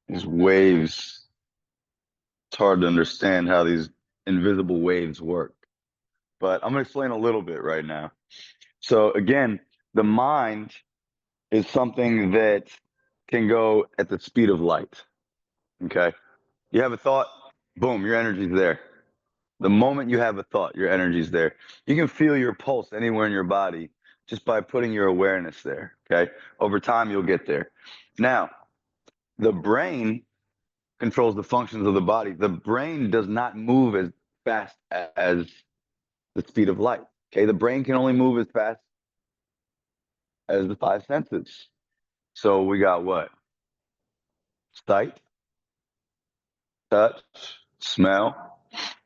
These waves, it's hard to understand how these invisible waves work. But I'm going to explain a little bit right now. So, again, the mind is something that can go at the speed of light. Okay. You have a thought, boom, your energy's there. The moment you have a thought, your energy's there. You can feel your pulse anywhere in your body just by putting your awareness there. Okay. Over time, you'll get there. Now, the brain controls the functions of the body. The brain does not move as fast as the speed of light. Okay. The brain can only move as fast as the five senses. So we got what? Sight, touch, smell.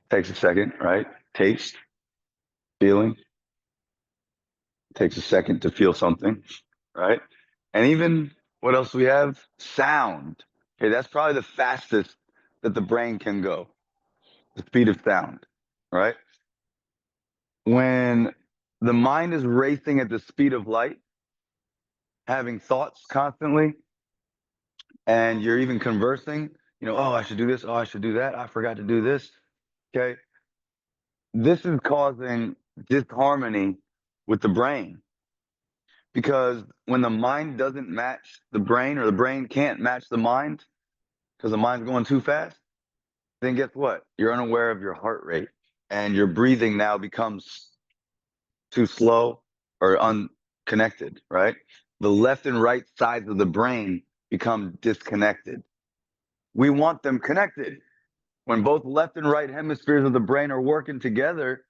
Takes a second, right? Taste, feeling. Takes a second to feel something, right? And even what else we have? Sound. Okay, that's probably the fastest that the brain can go, the speed of sound, right? When the mind is racing at the speed of light, having thoughts constantly, and you're even conversing, oh, I should do this, oh, I should do that, I forgot to do this. Okay, this is causing disharmony with the brain because when the mind doesn't match the brain or the brain can't match the mind because the mind's going too fast, then guess what? You're unaware of your heart rate and your breathing now becomes too slow or unconnected, right? The left and right sides of the brain become disconnected. We want them connected. When both left and right hemispheres of the brain are working together,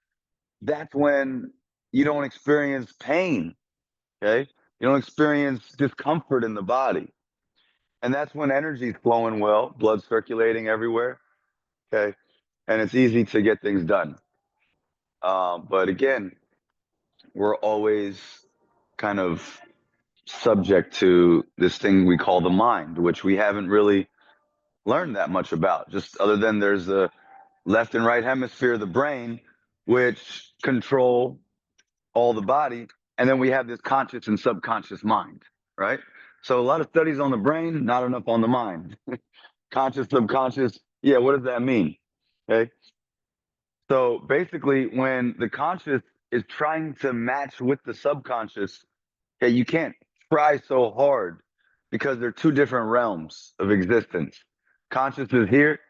that's when you don't experience pain, okay? You don't experience discomfort in the body. And that's when energy is flowing well, blood circulating everywhere, okay? And it's easy to get things done. But again, we're always kind of subject to this thing we call the mind, which we haven't really learned that much about, just other than there's the left and right hemisphere of the brain, which control all the body. And then we have this conscious and subconscious mind, right? So a lot of studies on the brain, not enough on the mind. Conscious, subconscious. Yeah, what does that mean? Okay. So basically, when the conscious is trying to match with the subconscious, okay, you can't try so hard because they're two different realms of existence. Conscious is here,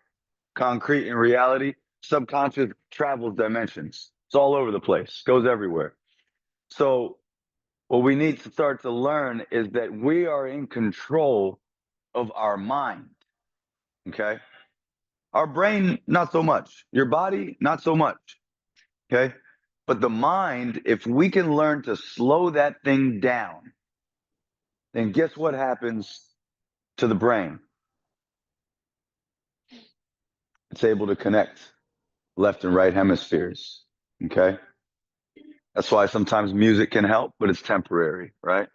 concrete in reality. Subconscious travels dimensions. It's all over the place, goes everywhere. So what we need to start to learn is that we are in control of our mind. Okay. Our brain, not so much. Your body, not so much. Okay. But the mind, if we can learn to slow that thing down, then guess what happens to the brain? It's able to connect left and right hemispheres. Okay. That's why sometimes music can help, but it's temporary, right?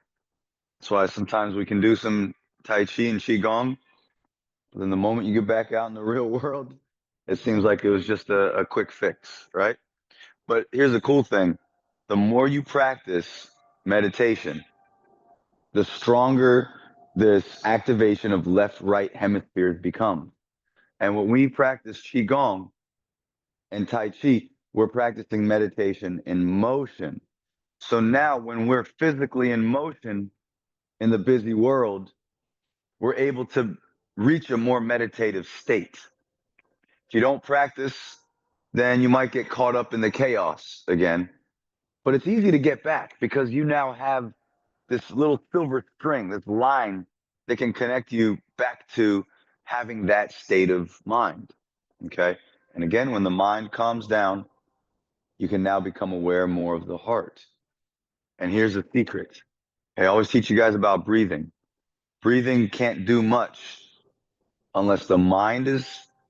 That's why sometimes we can do some Tai Chi and Qigong. But then the moment you get back out in the real world, it seems like it was just a quick fix, right? But here's the cool thing. The more you practice meditation, the stronger this activation of left right hemispheres becomes. And when we practice Qigong and Tai Chi, we're practicing meditation in motion. So now when we're physically in motion in the busy world, we're able to reach a more meditative state. If you don't practice, then you might get caught up in the chaos again. But it's easy to get back because you now have this little silver string, this line that can connect you back to having that state of mind. Okay. And again, when the mind calms down, you can now become aware more of the heart. And here's the secret. I always teach you guys about breathing. Breathing can't do much unless the mind is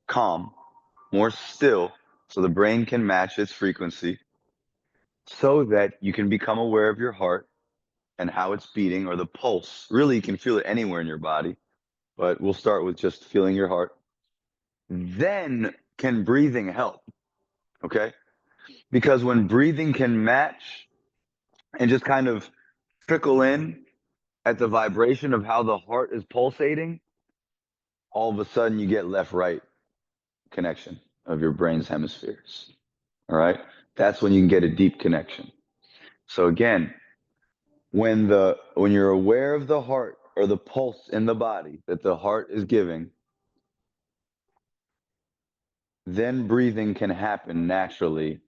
calm, more still, so the brain can match its frequency so that you can become aware of your heart and how it's beating or the pulse. Really, you can feel it anywhere in your body, but we'll start with just feeling your heart. Then can breathing help? Okay. Because when breathing can match and just kind of trickle in at the vibration of how the heart is pulsating, all of a sudden you get left-right connection of your brain's hemispheres. All right. That's when you can get a deep connection. So again, when you're aware of the heart or the pulse in the body that the heart is giving, then breathing can happen naturally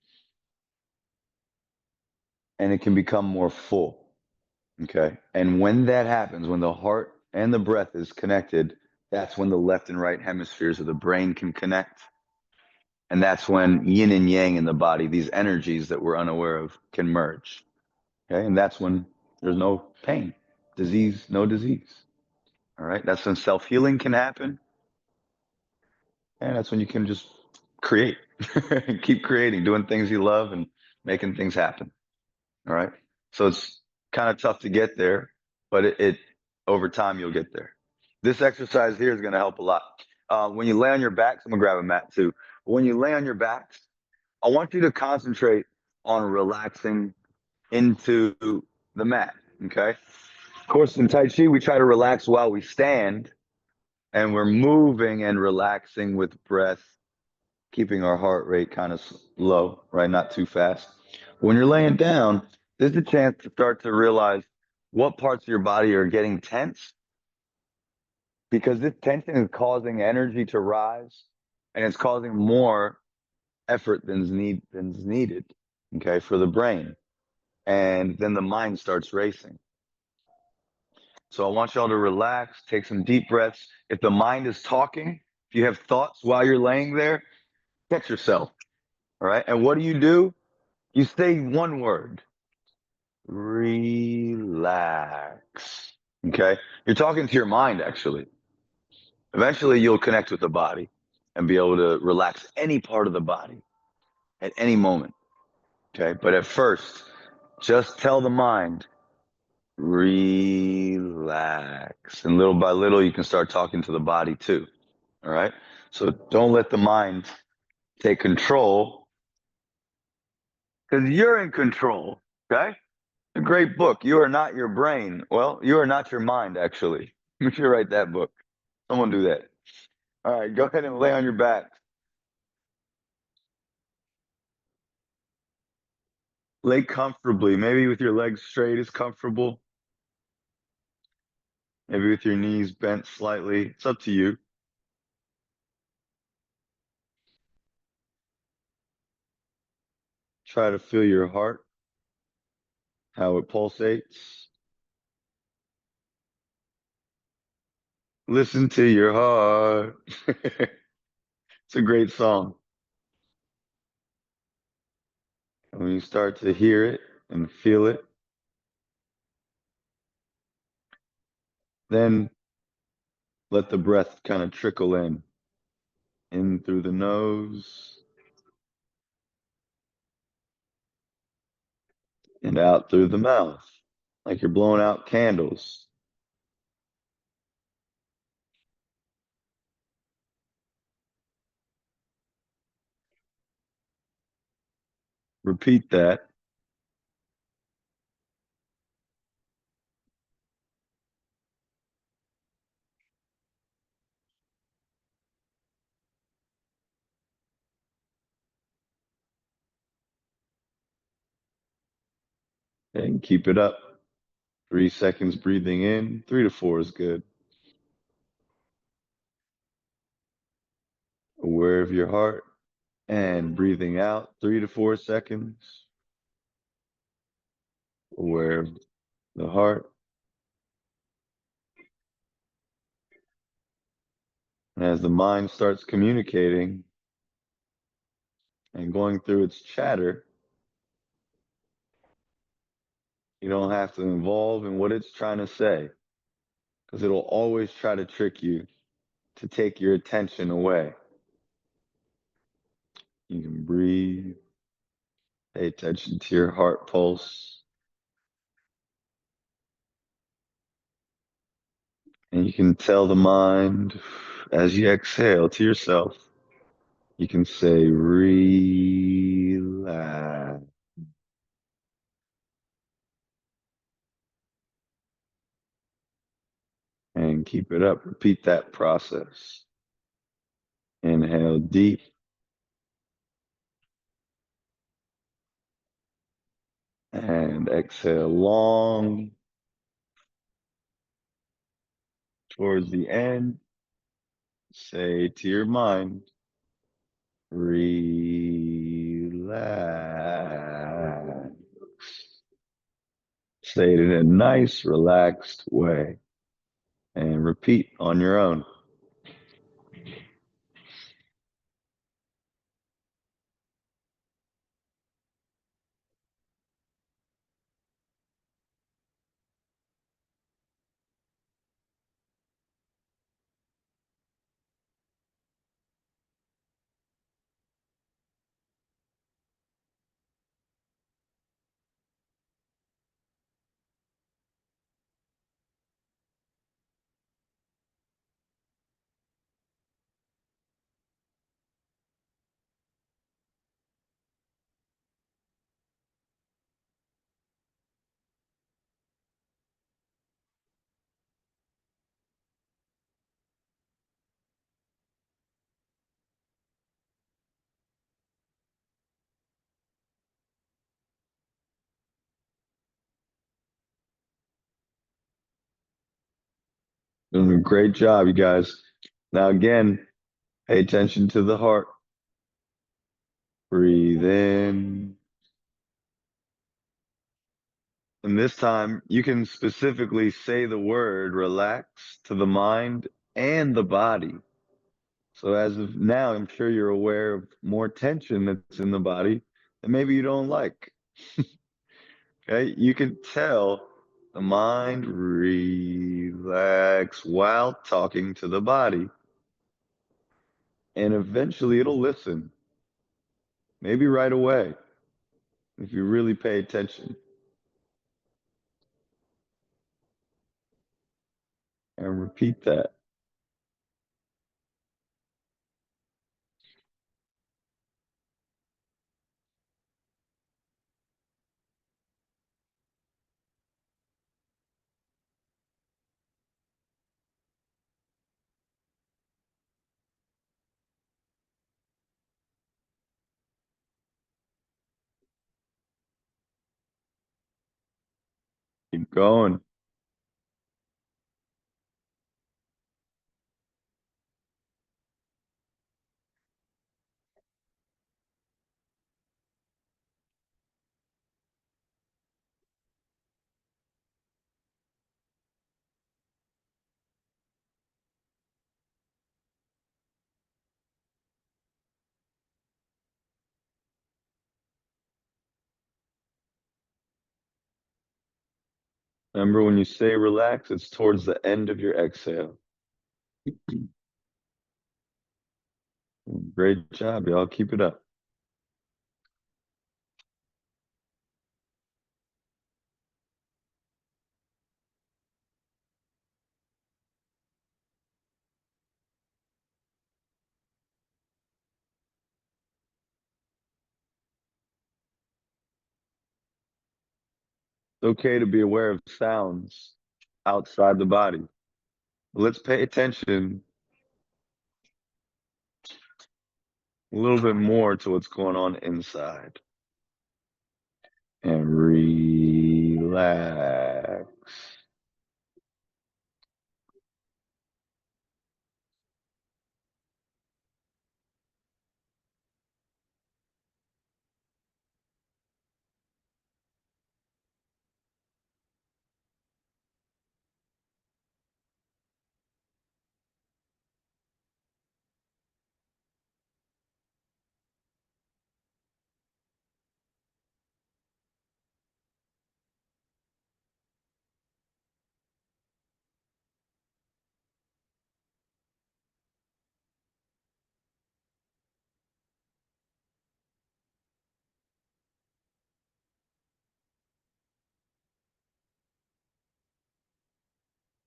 and it can become more full. Okay. And when that happens, when the heart and the breath is connected, that's when the left and right hemispheres of the brain can connect. And that's when yin and yang in the body, these energies that we're unaware of, can merge. Okay. And that's when there's no pain, disease, no disease. All right. That's when self healing can happen. And that's when you can just create, keep creating, doing things you love and making things happen. All right. So it's kind of tough to get there, but over time you'll get there. This exercise here is going to help a lot. When you lay on your backs, I'm gonna grab a mat too. When you lay on your backs, I want you to concentrate on relaxing into the mat. Okay. Of course, in Tai Chi, we try to relax while we stand, and we're moving and relaxing with breath, keeping our heart rate kind of low, right? Not too fast. When you're laying down, there's a chance to start to realize what parts of your body are getting tense because this tension is causing energy to rise and it's causing more effort than's needed, okay, for the brain. And then the mind starts racing. So I want y'all to relax, take some deep breaths. If the mind is talking, if you have thoughts while you're laying there, catch yourself. All right. And what do? You say one word, relax. Okay. You're talking to your mind, actually. Eventually, you'll connect with the body and be able to relax any part of the body at any moment. Okay. But at first, just tell the mind, relax. And little by little, you can start talking to the body too. All right. So don't let the mind take control because you're in control. Okay. A great book. You are not your brain. Well, you are not your mind, actually. You should write that book. Someone do that. All right, go ahead and lay on your back. Lay comfortably, maybe with your legs straight is comfortable, maybe with your knees bent slightly. It's up to you. Try to feel your heart, how it pulsates. Listen to your heart. It's a great song. And when you start to hear it and feel it, then let the breath kind of trickle in through the nose and out through the mouth, like you're blowing out candles. Repeat that and keep it up. 3 seconds breathing in, 3 to 4 is good. Aware of your heart and breathing out 3 to 4 seconds. Aware of the heart. And as the mind starts communicating and going through its chatter, you don't have to involve in what it's trying to say because it'll always try to trick you to take your attention away. You can breathe, pay attention to your heart pulse, and you can tell the mind as you exhale to yourself, you can say, relax, and and keep it up. Repeat that process. Inhale deep and exhale long. Towards the end, say to your mind, relax. Say it in a nice, relaxed way and repeat on your own. Doing a great job, you guys. Now, again, pay attention to the heart. Breathe in. And this time, you can specifically say the word relax to the mind and the body. So, as of now, I'm sure you're aware of more tension that's in the body that maybe you don't like. Okay, you can tell the mind relax while talking to the body, and eventually it'll listen, maybe right away, if you really pay attention and repeat that. Keep going. Remember, when you say relax, it's towards the end of your exhale. Great job, y'all. Keep it up. It's okay to be aware of sounds outside the body. Let's pay attention a little bit more to what's going on inside and relax.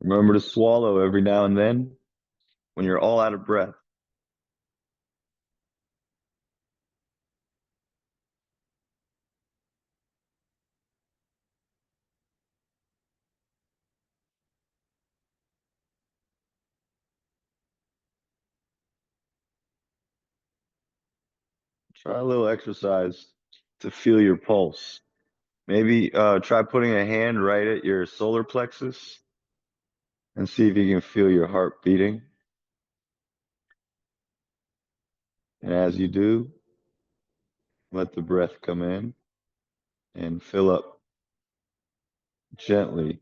Remember to swallow every now and then when you're all out of breath. Try a little exercise to feel your pulse. Maybe try putting a hand right at your solar plexus and see if you can feel your heart beating. And as you do, let the breath come in and fill up gently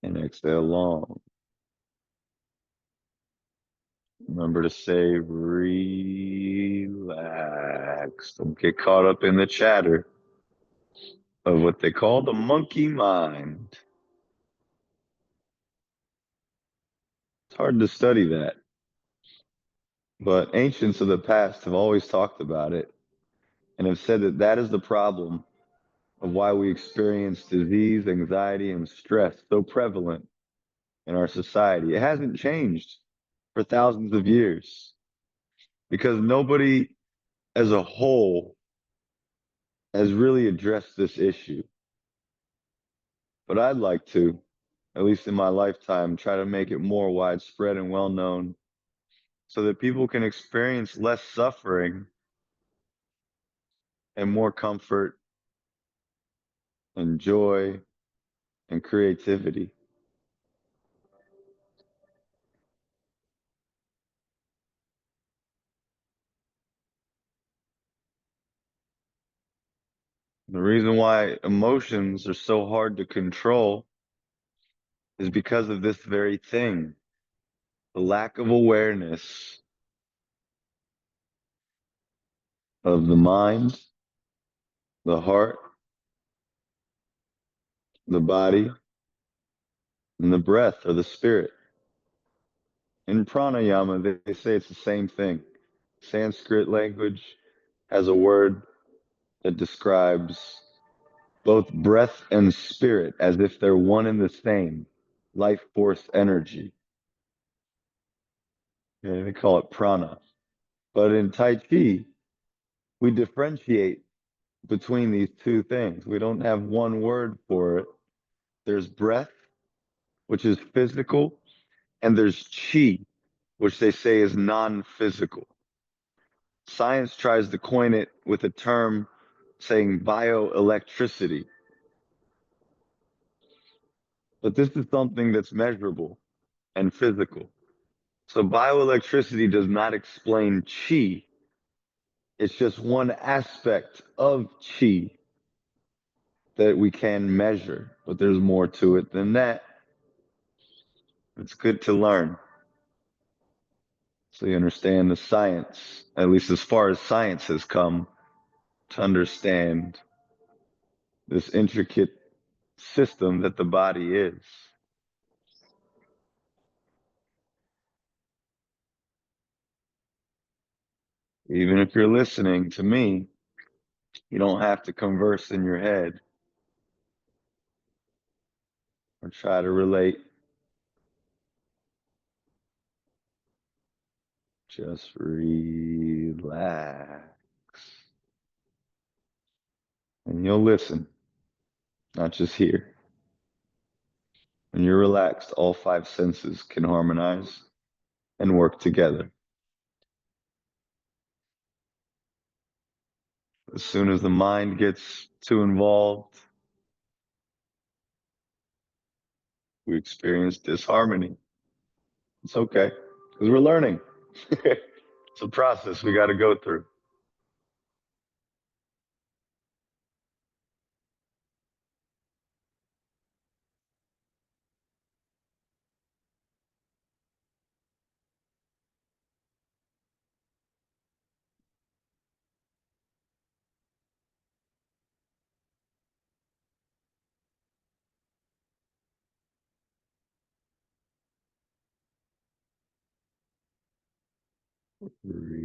and exhale long. Remember to say relax. Don't get caught up in the chatter of what they call the monkey mind. It's hard to study that, but ancients of the past have always talked about it and have said that that is the problem of why we experience disease, anxiety, and stress so prevalent in our society. It hasn't changed for thousands of years because nobody as a whole has really addressed this issue. But I'd like to, at least in my lifetime, try to make it more widespread and well known so that people can experience less suffering and more comfort and joy and creativity. The reason why emotions are so hard to control is because of this very thing, the lack of awareness of the mind, the heart, the body, and the breath or the spirit. In pranayama, they say it's the same thing. Sanskrit language has a word that describes both breath and spirit as if they're one and the same, life force energy. Yeah, they call it prana. But in Taichi, we differentiate between these two things. We don't have one word for it. There's breath, which is physical, and there's chi, which they say is non-physical. Science tries to coin it with a term saying bioelectricity, but this is something that's measurable and physical. So bioelectricity does not explain chi. It's just one aspect of chi that we can measure, but there's more to it than that. It's good to learn so you understand the science, at least as far as science has come to understand this intricate system that the body is. Even if you're listening to me, you don't have to converse in your head or try to relate. Just relax. And you'll listen, not just hear. When you're relaxed, all five senses can harmonize and work together. As soon as the mind gets too involved, we experience disharmony. It's okay, because we're learning. It's a process we got to go through. Relax.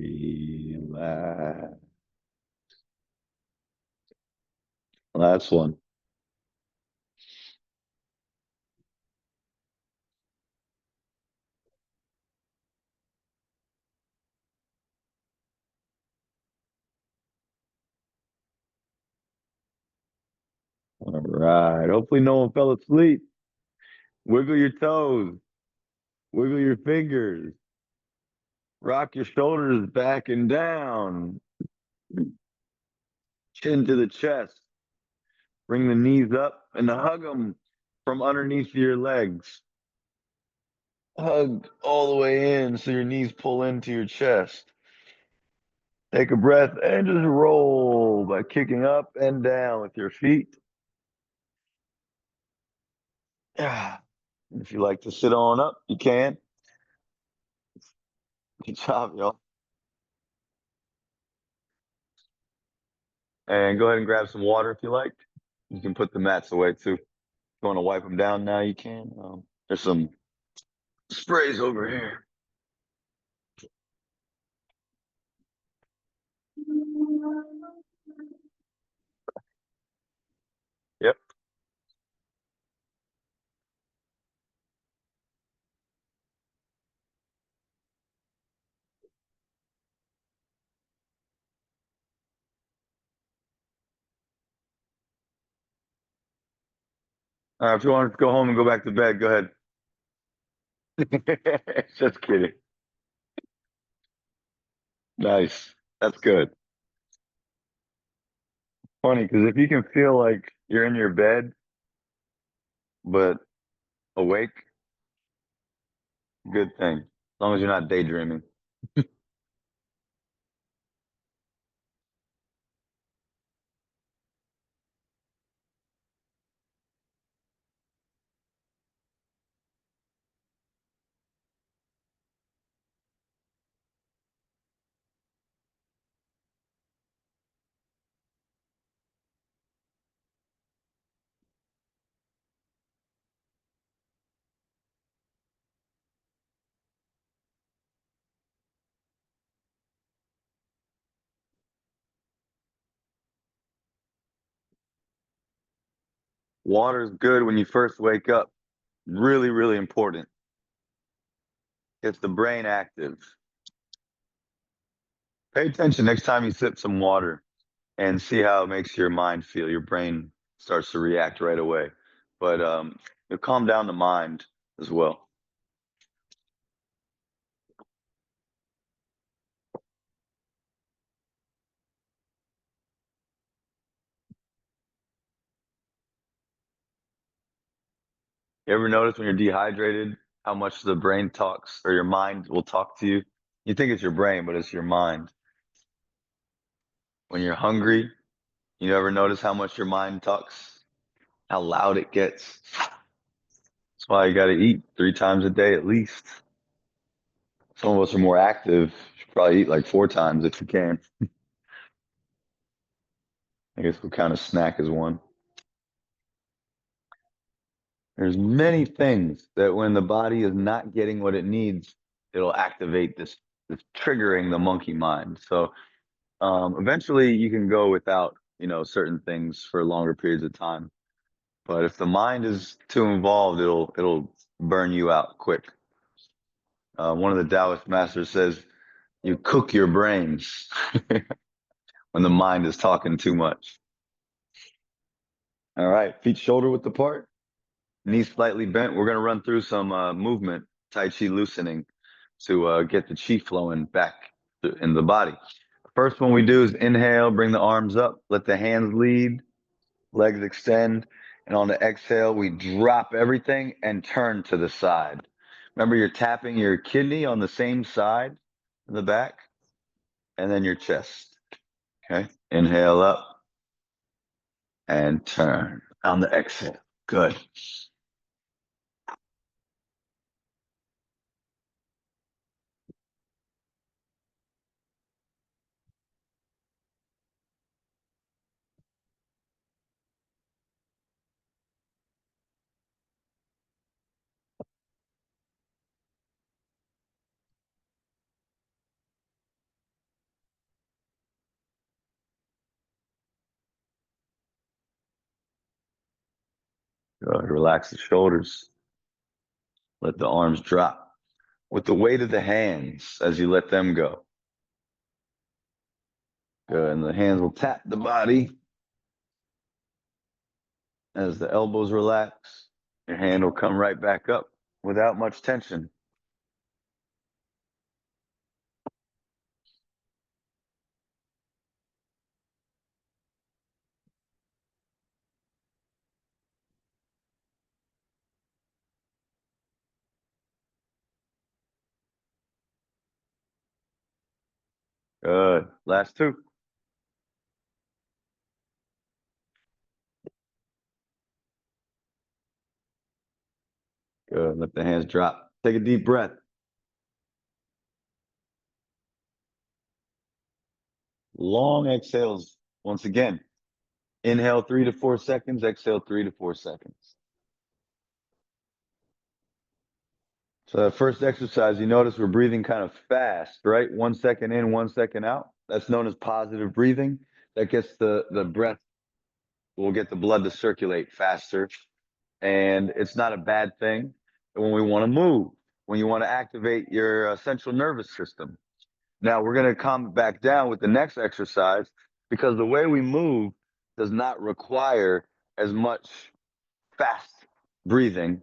Last one. All right. Hopefully, no one fell asleep. Wiggle your toes. Wiggle your fingers. Rock your shoulders back and down. Chin to the chest. Bring the knees up and hug them from underneath your legs. Hug all the way in so your knees pull into your chest. Take a breath and just roll by kicking up and down with your feet. Yeah. If you like to sit on up, you can. Good job, y'all. And go ahead and grab some water if you like. You can put the mats away too. If you want to wipe them down now, you can. There's some sprays over here. Yep. If you want to go home and go back to bed, go ahead. Just kidding. Nice. That's good. Funny because if you can feel like you're in your bed but awake, good thing. As long as you're not daydreaming. Water is good when you first wake up. Really, really important. Gets the brain active. Pay attention next time you sip some water and see how it makes your mind feel. Your brain starts to react right away. But it'll calm down the mind as well. You ever notice when you're dehydrated how much the brain talks or your mind will talk to you? You think it's your brain, but it's your mind. When you're hungry, you ever notice how much your mind talks? How loud it gets? That's why you got to eat 3 times a day at least. Some of us are more active. You should probably eat like 4 times if you can. I guess we'll count a snack as one. There's many things that when the body is not getting what it needs, it'll activate this triggering the monkey mind. So eventually you can go without, certain things for longer periods of time. But if the mind is too involved, it'll burn you out quick. One of the Taoist masters says, you cook your brains when the mind is talking too much. All right, feet shoulder width apart, knees slightly bent. We're going to run through some movement, Taichi loosening to get the chi flowing back in the body. First one we do is inhale, bring the arms up, let the hands lead, legs extend. And on the exhale, we drop everything and turn to the side. Remember, you're tapping your kidney on the same side in the back and then your chest. Okay. Inhale up and turn on the exhale. Good. Good. Relax the shoulders. Let the arms drop with the weight of the hands as you let them go. Good. And the hands will tap the body as the elbows relax. Your hand will come right back up without much tension. Good. Last two. Good. Let the hands drop. Take a deep breath. Long exhales. Once again, inhale 3 to 4 seconds, exhale 3 to 4 seconds. So that first exercise, you notice we're breathing kind of fast, right? 1 second in, 1 second out. That's known as positive breathing. That gets the breath, will get the blood to circulate faster. And it's not a bad thing when we want to move, when you want to activate your central nervous system. Now we're going to come back down with the next exercise because the way we move does not require as much fast breathing,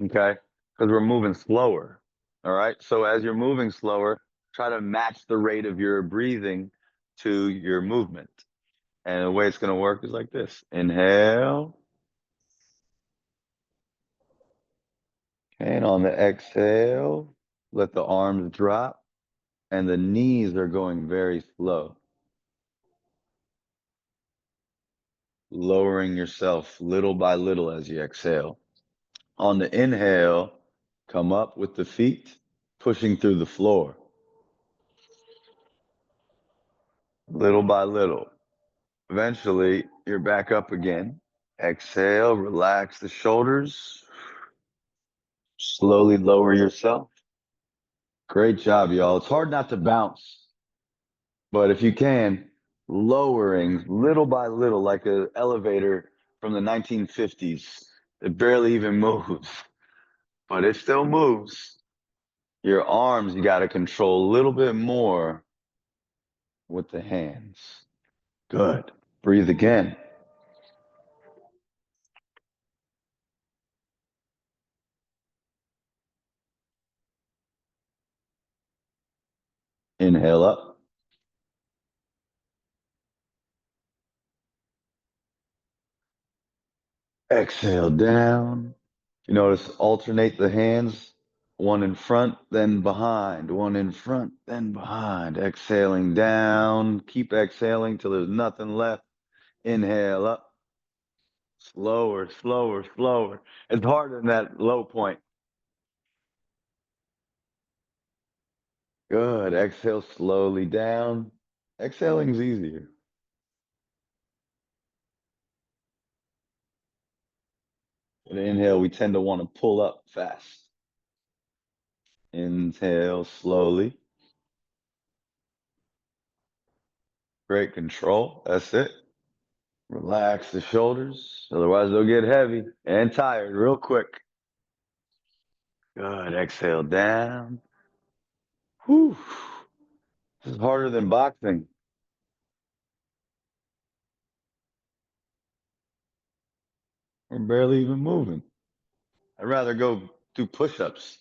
okay? Because we're moving slower, all right? So as you're moving slower, try to match the rate of your breathing to your movement. And the way it's going to work is like this. Inhale. And on the exhale, let the arms drop and the knees are going very slow. Lowering yourself little by little as you exhale. On the inhale, come up with the feet, pushing through the floor. Little by little. Eventually, you're back up again. Exhale, relax the shoulders. Slowly lower yourself. Great job, y'all. It's hard not to bounce, but if you can, lowering little by little, like an elevator from the 1950s. It barely even moves, but it still moves. Your arms, you got to control a little bit more with the hands. Good. Breathe again. Inhale up. Exhale down. You notice alternate the hands, one in front, then behind, one in front, then behind. Exhaling down. Keep exhaling till there's nothing left. Inhale up. Slower, slower, slower. It's harder than that low point. Good. Exhale slowly down. Exhaling's easier. With an inhale, we tend to want to pull up fast. Inhale slowly. Great control. That's it. Relax the shoulders. Otherwise, they'll get heavy and tired real quick. Good. Exhale down. Whew. This is harder than boxing. We're barely even moving. I'd rather go do push ups.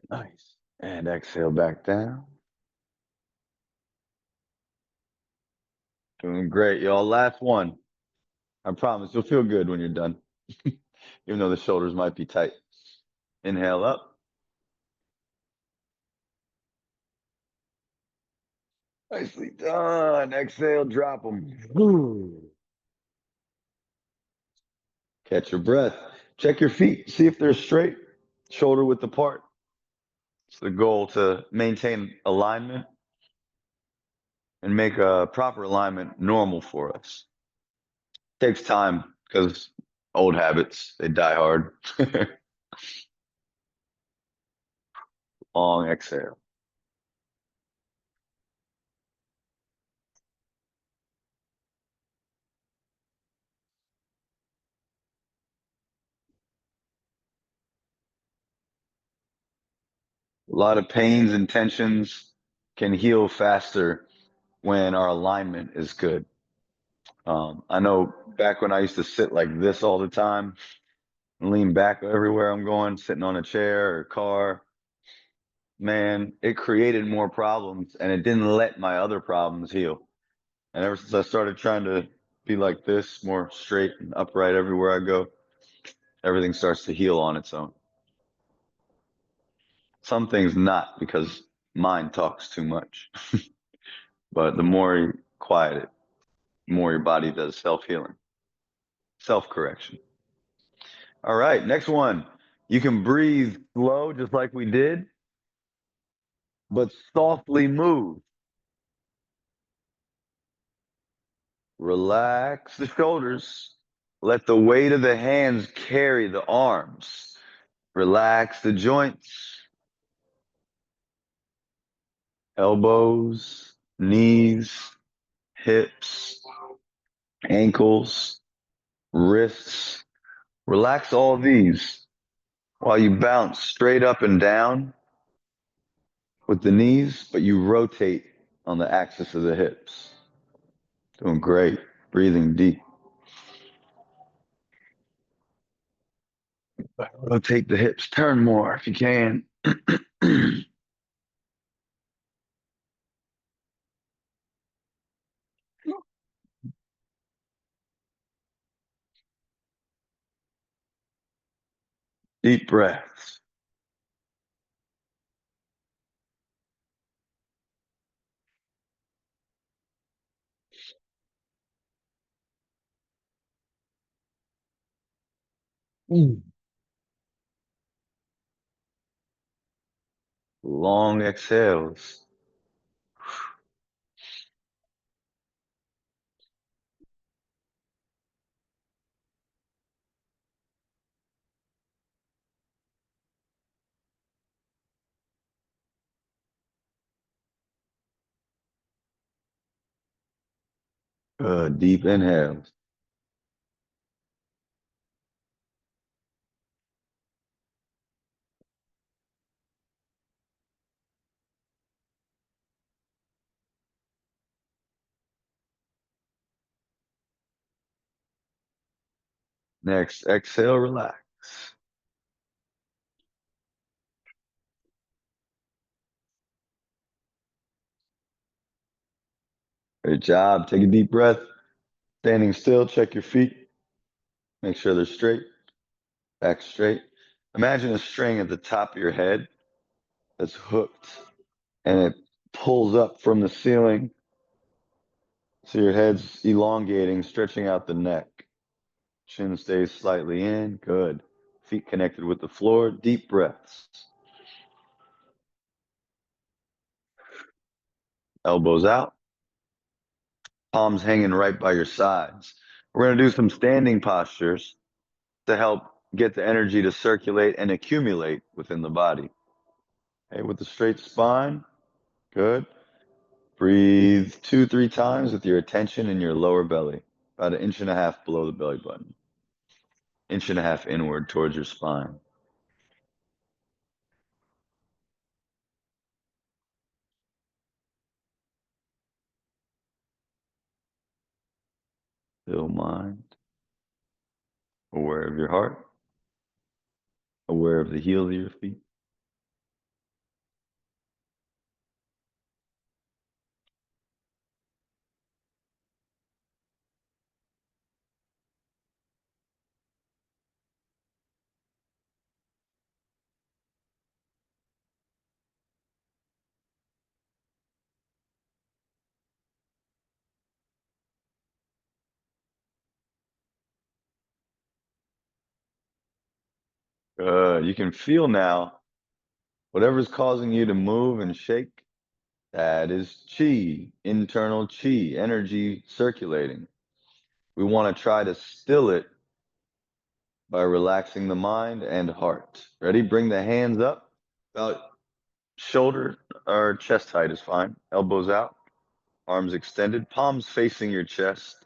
Nice. And exhale back down. Doing great, y'all. Last one. I promise you'll feel good when you're done, even though the shoulders might be tight. Inhale up. Nicely done. Exhale, drop them. Catch your breath. Check your feet. See if they're straight, shoulder width apart. It's the goal to maintain alignment and make a proper alignment normal for us. Takes time because old habits, they die hard. Long exhale. A lot of pains and tensions can heal faster when our alignment is good. I know back when I used to sit like this all the time, lean back everywhere I'm going, sitting on a chair or car, man, it created more problems and it didn't let my other problems heal. And ever since I started trying to be like this, more straight and upright everywhere I go, everything starts to heal on its own. Some things not because mind talks too much, but the more you quiet it, the more your body does self-healing, self-correction. All right, next one. You can breathe slow, just like we did, but softly move. Relax the shoulders. Let the weight of the hands carry the arms. Relax the joints, elbows, knees, hips, ankles, wrists. Relax all these while you bounce straight up and down with the knees, but you rotate on the axis of the hips. Doing great. Breathing deep. Rotate the hips. Turn more if you can. Deep breaths. Long exhales. Deep inhales. Next, exhale, relax. Great job. Take a deep breath. Standing still, check your feet. Make sure they're straight. Back straight. Imagine a string at the top of your head that's hooked and it pulls up from the ceiling. So your head's elongating, stretching out the neck. Chin stays slightly in. Good. Feet connected with the floor. Deep breaths. Elbows out. Palms hanging right by your sides. We're going to do some standing postures to help get the energy to circulate and accumulate within the body. Okay, with the straight spine. Good. Breathe 2, 3 times with your attention in your lower belly, about an inch and a half below the belly button, inch and a half inward towards your spine. Still mind, aware of your heart, aware of the heels of your feet. Good. You can feel now whatever's causing you to move and shake. That is chi, internal chi, energy circulating. We want to try to still it by relaxing the mind and heart. Ready? Bring the hands up, about shoulder or chest height is fine. Elbows out, arms extended, palms facing your chest.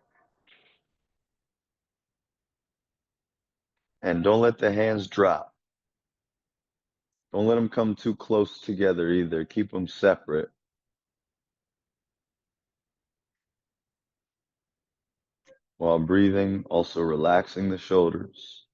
And don't let the hands drop. Don't let them come too close together either. Keep them separate. while breathing, also relaxing the shoulders.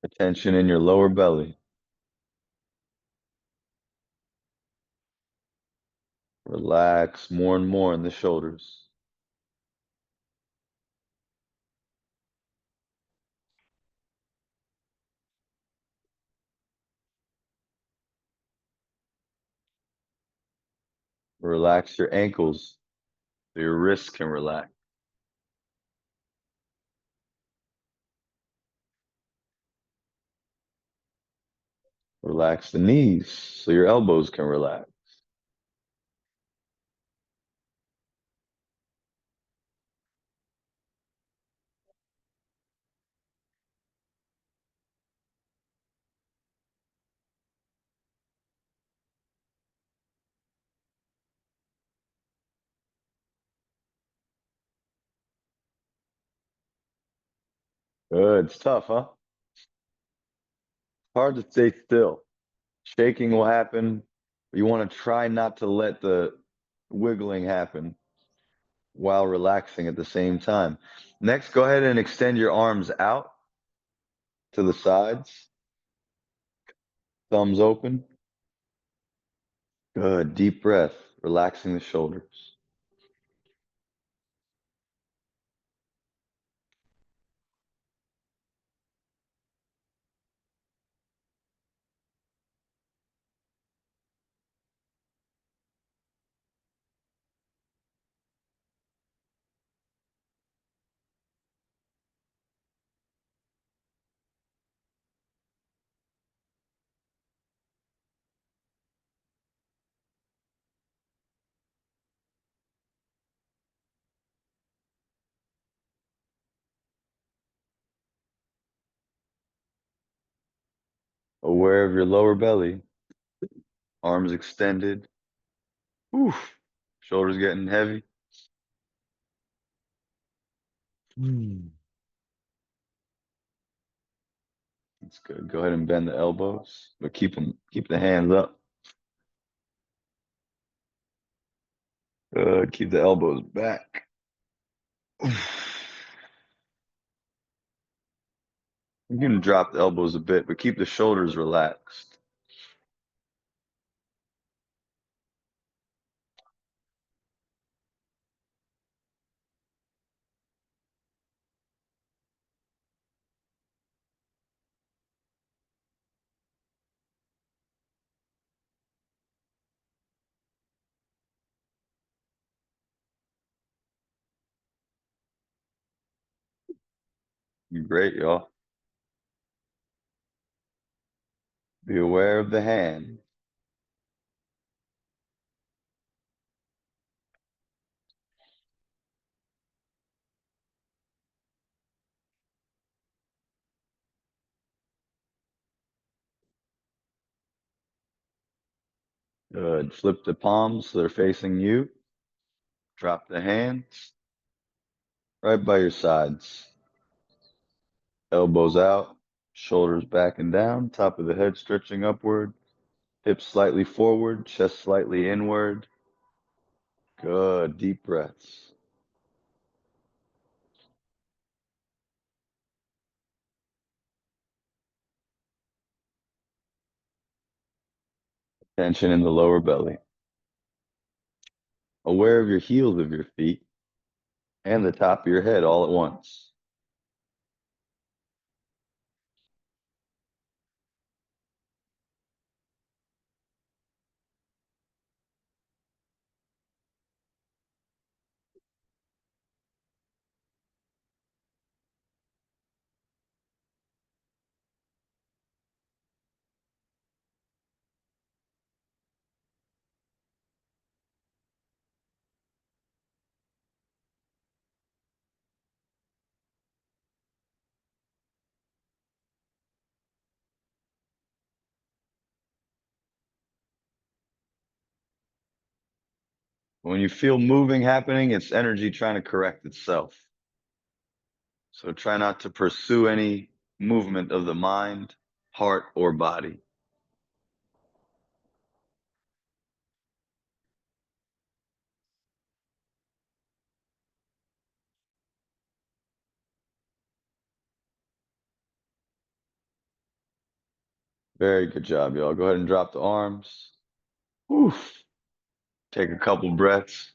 Attention in your lower belly. Relax more and more in the shoulders. Relax your ankles so your wrists can relax. Relax the knees so your elbows can relax. Good. It's tough, huh? Hard to stay still. Shaking will happen. You want to try not to let the wiggling happen while relaxing at the same time. Next, go ahead and extend your arms out to the sides, thumbs open. Good. Deep breath, relaxing the shoulders. Aware of your lower belly, arms extended. Oof. Shoulders getting heavy. Hmm. That's good. Go ahead and bend the elbows, but keep the hands up. Good. Keep the elbows back. You can drop the elbows a bit, but keep the shoulders relaxed. Great, y'all. Be aware of the hand. Good. Flip the palms so they're facing you. Drop the hands right by your sides. Elbows out, shoulders back and down, top of the head stretching upward, hips slightly forward, chest slightly inward. Good. Deep breaths. Tension in the lower belly. Aware of your heels of your feet and the top of your head all at once. When you feel moving happening, it's energy trying to correct itself. So try not to pursue any movement of the mind, heart, or body. Very good job, y'all. Go ahead and drop the arms. Oof. Take a couple breaths.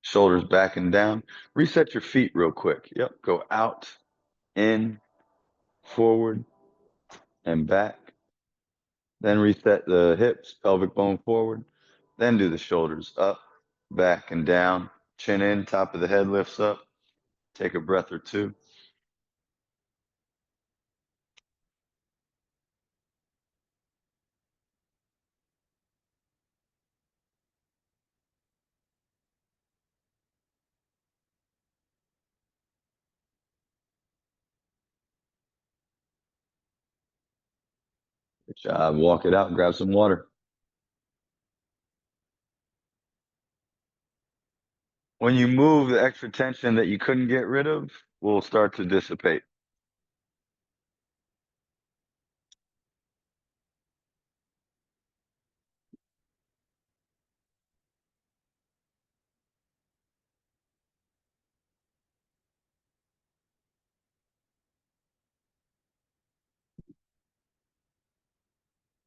Shoulders back and down. Reset your feet real quick. Yep. Go out, in, forward, and back. Then reset the hips, pelvic bone forward. Then do the shoulders up, back, and down. Chin in, top of the head lifts up. Take a breath or two. Good job. Walk it out and grab some water. When you move, the extra tension that you couldn't get rid of will start to dissipate.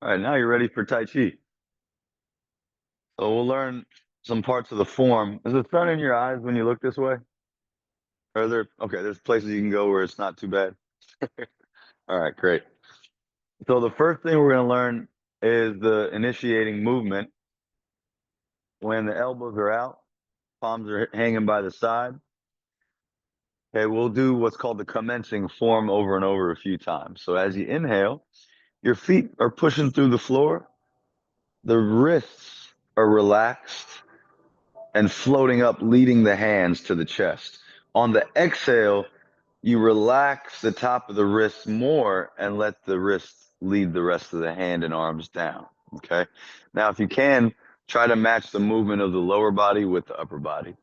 All right, now you're ready for Tai Chi. So we'll learn some parts of the form. Is the sun in your eyes when you look this way? Are there, okay, there's places you can go where it's not too bad. All right, great. So the first thing we're going to learn is the initiating movement. When the elbows are out, palms are hanging by the side. Okay, we'll do what's called the commencing form over and over a few times. So as you inhale, your feet are pushing through the floor. The wrists are relaxed and floating up, leading the hands to the chest. On the exhale, you relax the top of the wrists more and let the wrists lead the rest of the hand and arms down. Okay. Now, if you can, try to match the movement of the lower body with the upper body.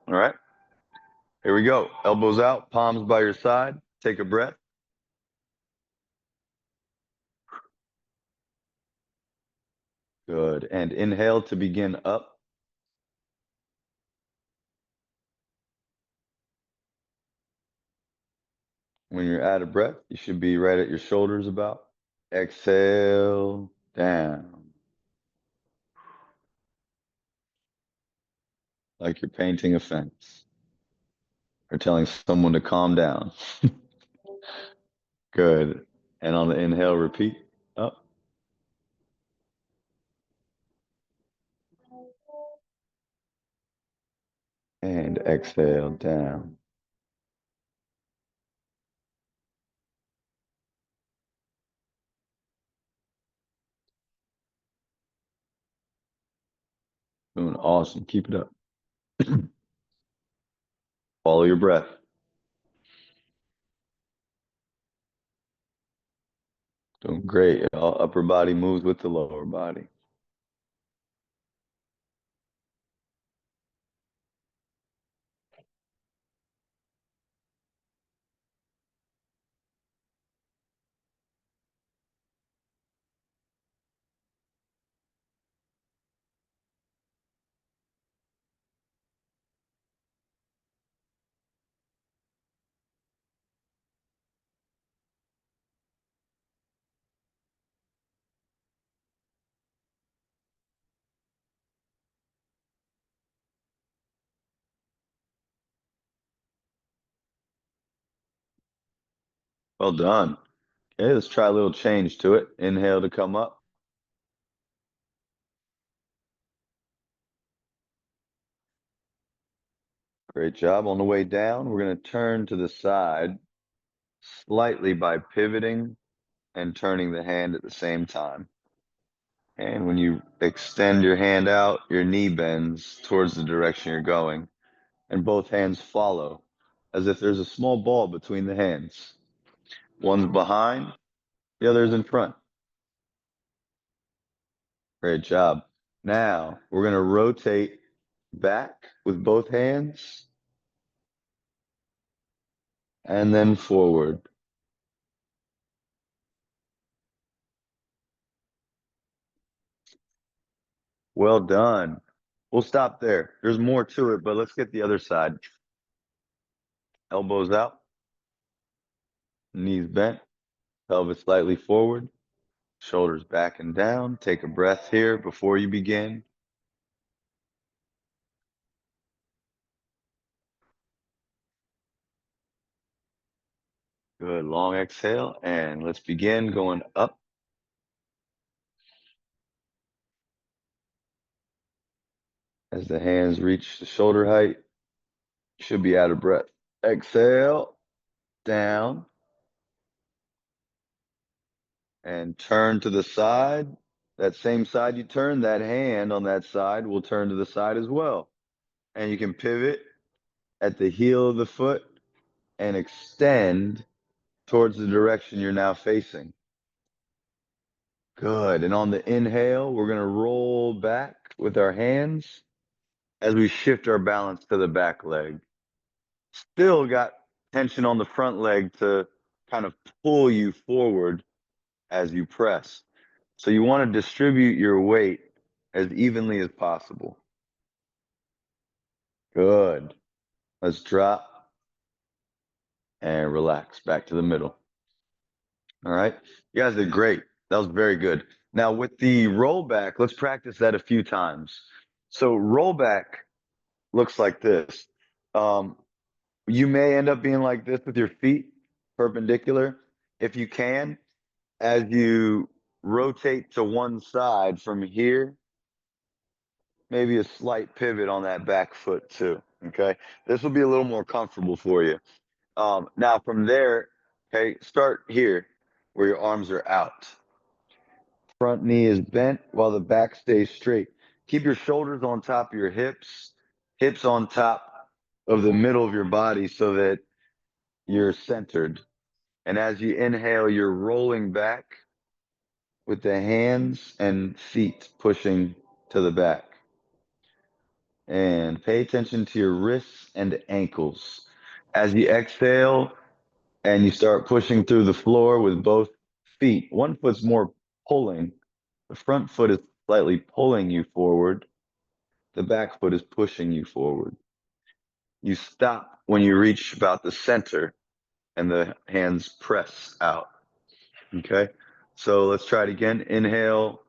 All right. Here we go. Elbows out, palms by your side. Take a breath. Good. And inhale to begin up. When you're out of breath, you should be right at your shoulders about. Exhale down. Like you're painting a fence or telling someone to calm down. Good. And on the inhale, repeat up and exhale down. Doing awesome. Keep it up. Follow your breath. Doing great. All upper body moves with the lower body. Well done. Okay, let's try a little change to it. Inhale to come up. Great job. On the way down, we're going to turn to the side slightly by pivoting and turning the hand at the same time. And when you extend your hand out, your knee bends towards the direction you're going, and both hands follow as if there's a small ball between the hands. One's behind, the other's in front. Great job. Now we're going to rotate back with both hands, and then forward. Well done. We'll stop there. There's more to it, but let's get the other side. Elbows out, knees bent, pelvis slightly forward, shoulders back and down. Take a breath here before you begin. Good. Long exhale. And let's begin going up as the hands reach the shoulder height. Should be out of breath. Exhale, down, and turn to the side. That same side you turn, that hand on that side will turn to the side as well. And you can pivot at the heel of the foot and extend towards the direction you're now facing. Good. And on the inhale, we're going to roll back with our hands as we shift our balance to the back leg. Still got tension on the front leg to kind of pull you forward as you press. So you want to distribute your weight as evenly as possible. Good. Let's drop and relax back to the middle. All right. You guys did great. That was very good. Now with the rollback, let's practice that a few times. So rollback looks like this. Um, you may end up being like this with your feet perpendicular. If you can, as you rotate to one side from here, maybe a slight pivot on that back foot too. Okay. This will be a little more comfortable for you. Now from there, okay, start here where your arms are out. Front knee is bent while the back stays straight. Keep your shoulders on top of your hips, hips on top of the middle of your body so that you're centered. And as you inhale, you're rolling back with the hands and feet pushing to the back. And pay attention to your wrists and ankles. As you exhale and you start pushing through the floor with both feet, one foot's more pulling. The front foot is slightly pulling you forward. The back foot is pushing you forward. You stop when you reach about the center and the hands press out. Okay. So let's try it again. Inhale,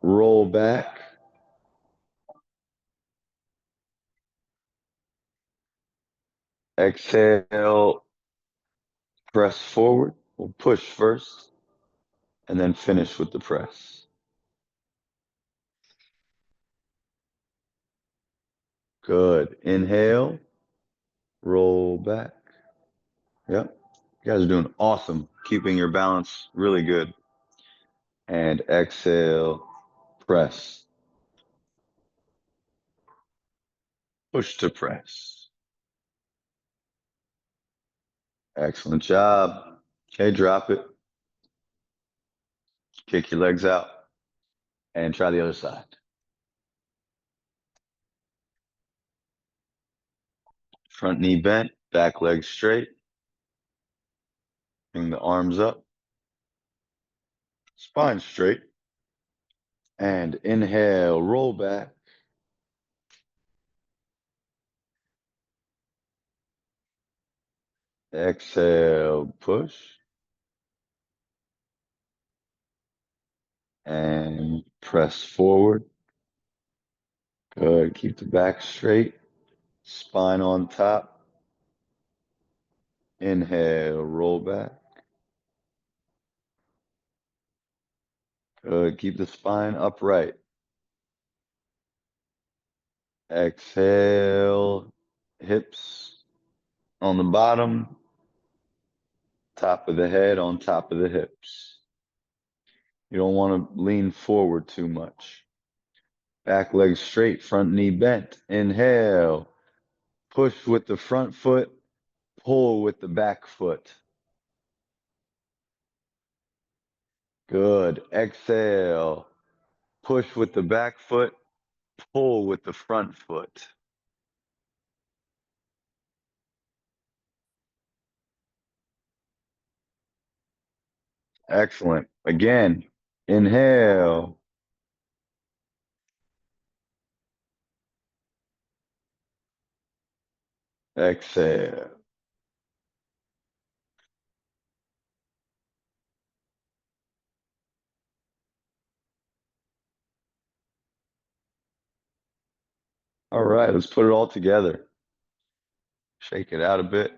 roll back. Exhale, press forward. We'll push first and then finish with the press. Good. Inhale, roll back. Yep. You guys are doing awesome. Keeping your balance really good. And exhale, press. Push to press. Excellent job. Okay, drop it. Kick your legs out and try the other side. Front knee bent, back leg straight. Bring the arms up. Spine straight. And inhale, roll back. Exhale, push. And press forward. Good. Keep the back straight. Spine on top. Inhale, roll back. Good. Keep the spine upright. Exhale, hips on the bottom, top of the head on top of the hips. You don't want to lean forward too much. Back leg straight, front knee bent. Inhale, push with the front foot, pull with the back foot. Good. Exhale, push with the back foot, pull with the front foot. Excellent. Again, inhale, exhale. All right, let's put it all together. Shake it out a bit.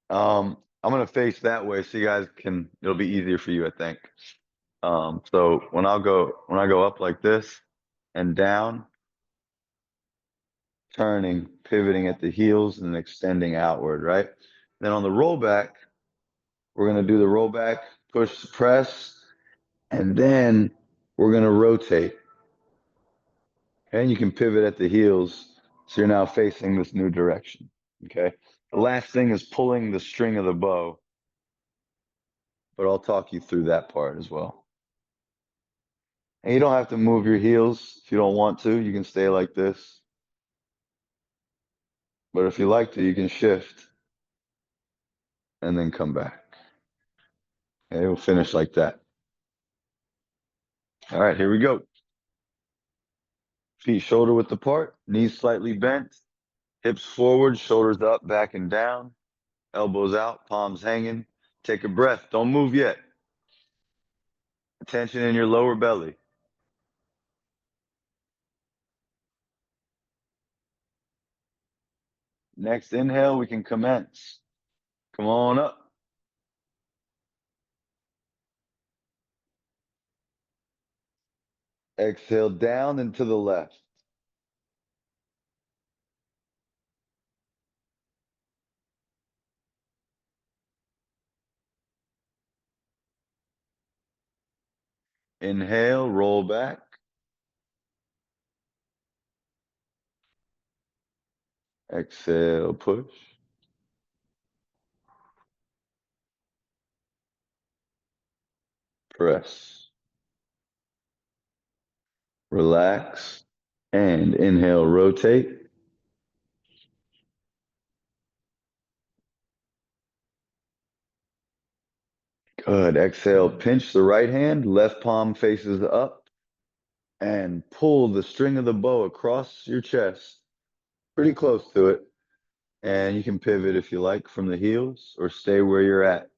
I'm gonna face that way so you guys can, it'll be easier for you, I think. So when I go up like this and down, turning, pivoting at the heels and extending outward, right? Then on the rollback, we're gonna do the rollback, push, press, and then we're gonna rotate. And you can pivot at the heels, so you're now facing this new direction. Okay. The last thing is pulling the string of the bow, but I'll talk you through that part as well. And you don't have to move your heels if you don't want to. You can stay like this. But if you like to, you can shift and then come back. Okay, we'll finish like that. All right, here we go. Feet shoulder width apart, knees slightly bent, hips forward, shoulders up, back and down, elbows out, palms hanging. Take a breath. Don't move yet. Attention in your lower belly. Next inhale, we can commence. Come on up. Exhale down and to the left. Inhale, roll back. Exhale, push. Press. Relax. And inhale, rotate. Good. Exhale, pinch the right hand, left palm faces up, and pull the string of the bow across your chest, pretty close to it. And you can pivot if you like from the heels or stay where you're at.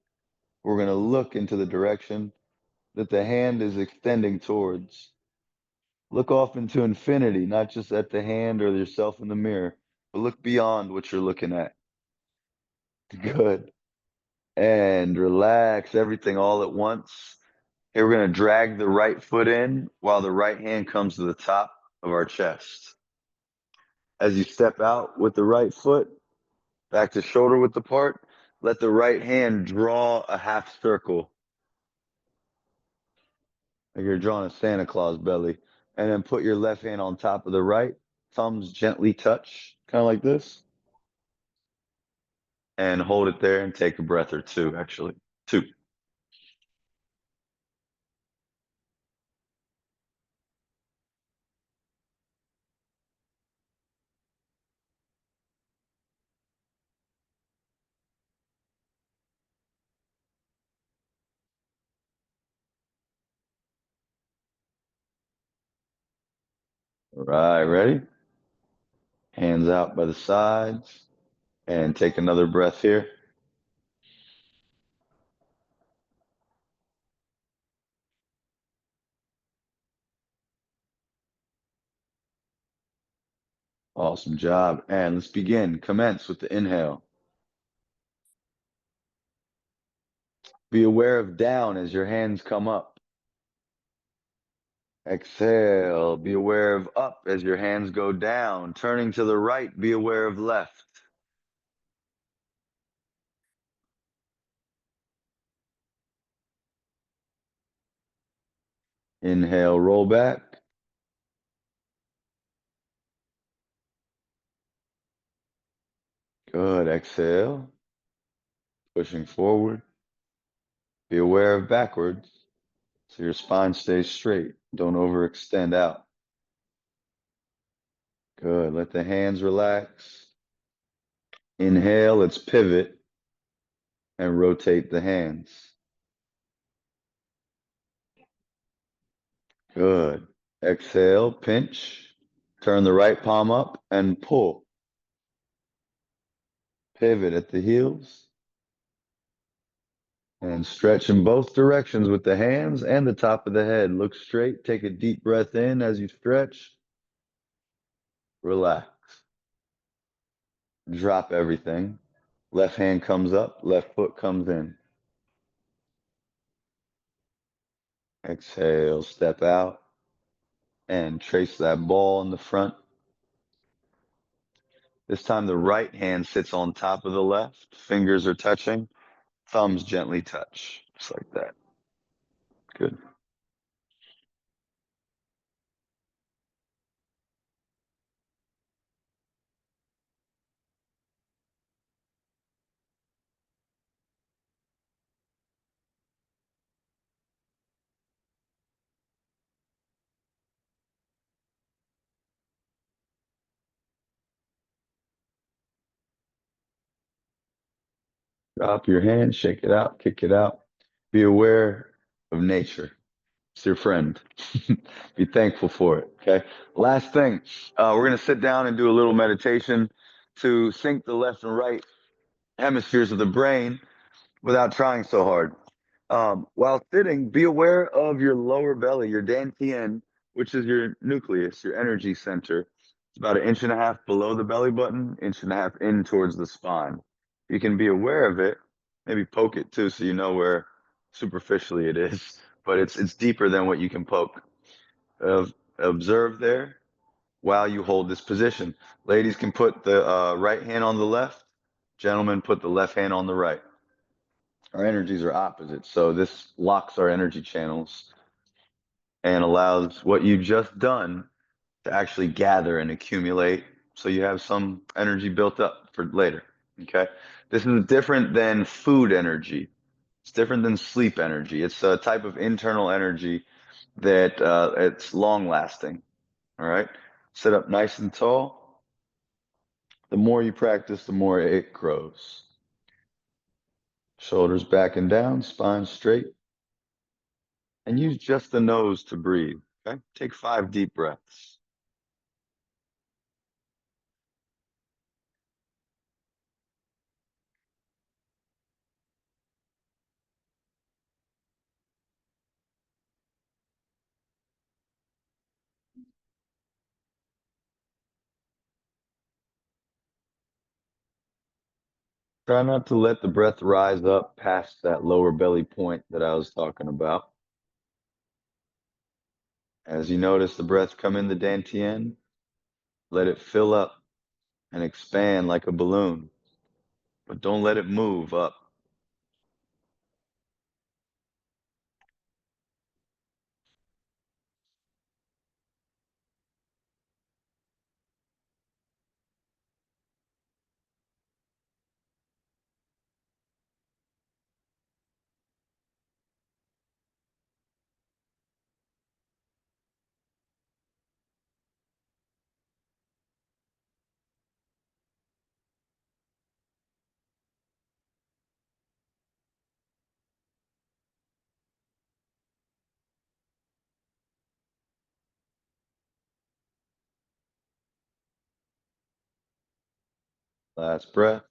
We're going to look into the direction that the hand is extending towards. Look off into infinity, not just at the hand or yourself in the mirror, but look beyond what you're looking at. Good. And relax everything all at once. Here we're going to drag the right foot in while the right hand comes to the top of our chest. As you step out with the right foot, back to shoulder width apart, let the right hand draw a half circle, like you're drawing a Santa Claus belly. And then put your left hand on top of the right, thumbs gently touch, kind of like this, and hold it there and take a breath or two, actually. Two. All right, ready? Hands out by the sides, and take another breath here. Awesome job. And let's begin. Commence with the inhale. Be aware of down as your hands come up. Exhale. Be aware of up as your hands go down. Turning to the right, be aware of left. Inhale, roll back. Good. Exhale. Pushing forward. Be aware of backwards so your spine stays straight. Don't overextend out. Good. Let the hands relax. Inhale, let's pivot and rotate the hands. Good. Exhale, pinch. Turn the right palm up and pull. Pivot at the heels and stretch in both directions with the hands and the top of the head. Look straight. Take a deep breath in as you stretch. Relax. Drop everything. Left hand comes up, left foot comes in. Exhale, step out and trace that ball in the front. This time the right hand sits on top of the left. Fingers are touching. Thumbs gently touch, just like that. Good. Drop your hand, shake it out, kick it out. Be aware of nature. It's your friend. Be thankful for it. Okay. Last thing, we're going to sit down and do a little meditation to sync the left and right hemispheres of the brain without trying so hard. While sitting, be aware of your lower belly, your dantian, which is your nucleus, your energy center. It's about 1.5 inches below the belly button, 1.5 inches in towards the spine. You can be aware of it, maybe poke it too, so you know where superficially it is, but it's deeper than what you can poke. Observe there while you hold this position. Ladies can put the right hand on the left. Gentlemen, put the left hand on the right. Our energies are opposite, so this locks our energy channels and allows what you've just done to actually gather and accumulate so you have some energy built up for later. Okay. This is different than food energy. It's different than sleep energy. It's a type of internal energy that it's long lasting. All right. Sit up nice and tall. The more you practice, the more it grows. Shoulders back and down, spine straight, and use just the nose to breathe. Okay. Take 5 deep breaths. Try not to let the breath rise up past that lower belly point that I was talking about. As you notice the breath come in the dantian, let it fill up and expand like a balloon, but don't let it move up. Last breath.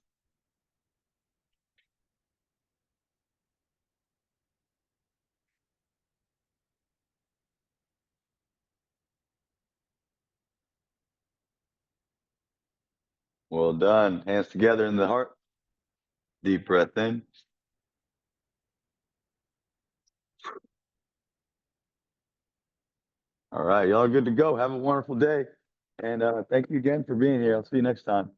Well done. Hands together in the heart. Deep breath in. All right, y'all good to go. Have a wonderful day. And thank you again for being here. I'll see you next time.